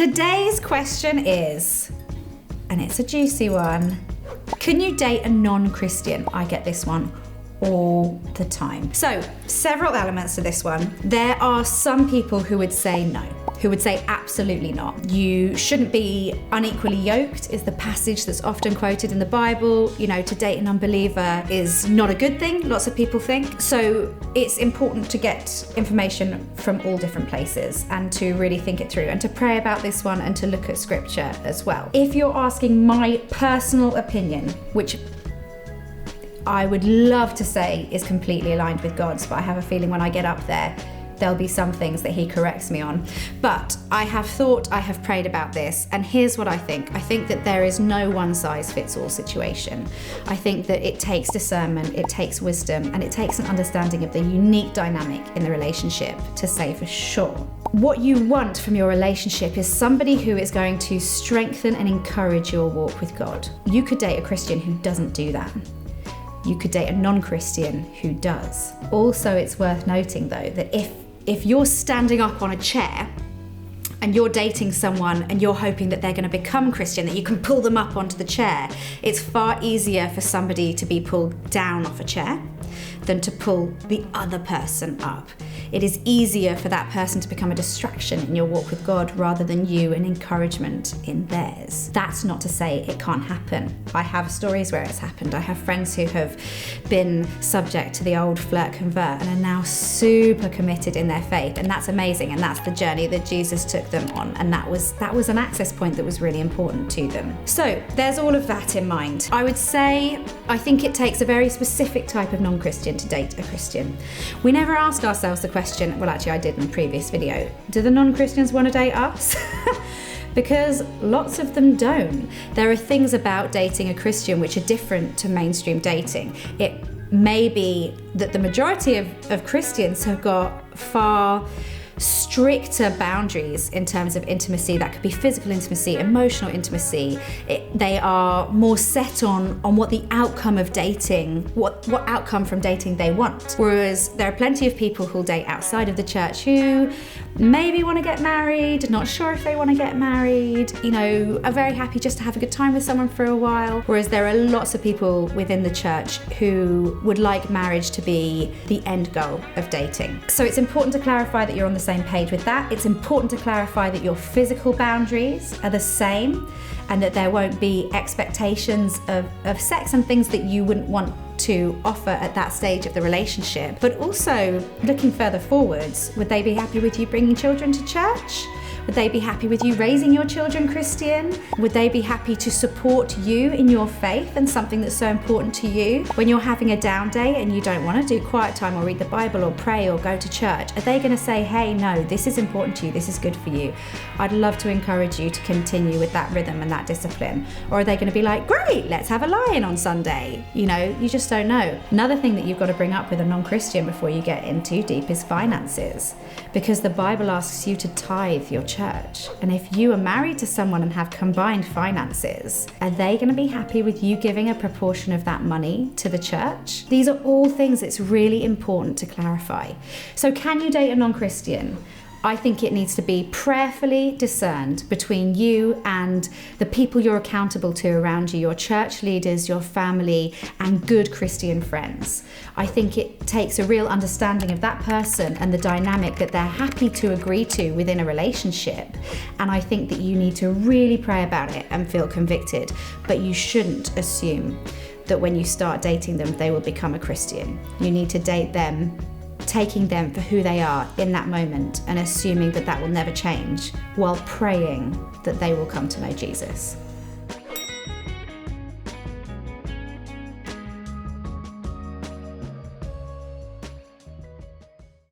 Today's question is, and it's a juicy one, can you date a non-Christian? I get this one all the time. So, several elements to this one. There are some people who would say no, who would say absolutely not. You shouldn't be unequally yoked is the passage that's often quoted in the Bible. You know, to date an unbeliever is not a good thing, lots of people think. So it's important to get information from all different places and to really think it through and to pray about this one and to look at scripture as well. If you're asking my personal opinion, which I would love to say is completely aligned with God's, but I have a feeling when I get up there, there'll be some things that he corrects me on. But I have thought, I have prayed about this, and here's what I think. I think that there is no one size fits all situation. I think that it takes discernment, it takes wisdom, and it takes an understanding of the unique dynamic in the relationship to say for sure. What you want from your relationship is somebody who is going to strengthen and encourage your walk with God. You could date a Christian who doesn't do that. You could date a non-Christian who does. Also, it's worth noting though that if you're standing up on a chair and you're dating someone and you're hoping that they're going to become Christian, that you can pull them up onto the chair, it's far easier for somebody to be pulled down off a chair than to pull the other person up. It is easier for that person to become a distraction in your walk with God rather than you an encouragement in theirs. That's not to say it can't happen. I have stories where it's happened. I have friends who have been subject to the old flirt convert and are now super committed in their faith, and that's amazing, and that's the journey that Jesus took them on, and that was an access point that was really important to them. So there's all of that in mind. I would say I think it takes a very specific type of non-Christian to date a Christian. We never ask ourselves the question, well actually I did in a previous video, do the non-Christians want to date us? Because lots of them don't. There are things about dating a Christian which are different to mainstream dating. It may be that the majority of Christians have got far stricter boundaries in terms of intimacy. That could be physical intimacy, emotional intimacy. They are more set on what the outcome of dating, what outcome from dating they want. Whereas there are plenty of people who'll date outside of the church who maybe want to get married, not sure if they want to get married, you know, are very happy just to have a good time with someone for a while. Whereas there are lots of people within the church who would like marriage to be the end goal of dating. So it's important to clarify that you're on the same page with that. It's important to clarify that your physical boundaries are the same and that there won't be expectations of sex and things that you wouldn't want to offer at that stage of the relationship. But also, looking further forwards, would they be happy with you bringing children to church? Would they be happy with you raising your children Christian? Would they be happy to support you in your faith and something that's so important to you? When you're having a down day and you don't want to do quiet time or read the Bible or pray or go to church, are they going to say, hey, no, this is important to you, this is good for you, I'd love to encourage you to continue with that rhythm and that discipline? Or are they going to be like, great, let's have a lie-in on Sunday? You know, you just don't know. Another thing that you've got to bring up with a non-Christian before you get in too deep is finances, because the Bible asks you to tithe your church. And if you are married to someone and have combined finances, are they going to be happy with you giving a proportion of that money to the church? These are all things it's really important to clarify. So can you date a non-Christian? I think it needs to be prayerfully discerned between you and the people you're accountable to around you, your church leaders, your family, and good Christian friends. I think it takes a real understanding of that person and the dynamic that they're happy to agree to within a relationship. And I think that you need to really pray about it and feel convicted, but you shouldn't assume that when you start dating them, they will become a Christian. You need to date them taking them for who they are in that moment and assuming that that will never change, while praying that they will come to know Jesus.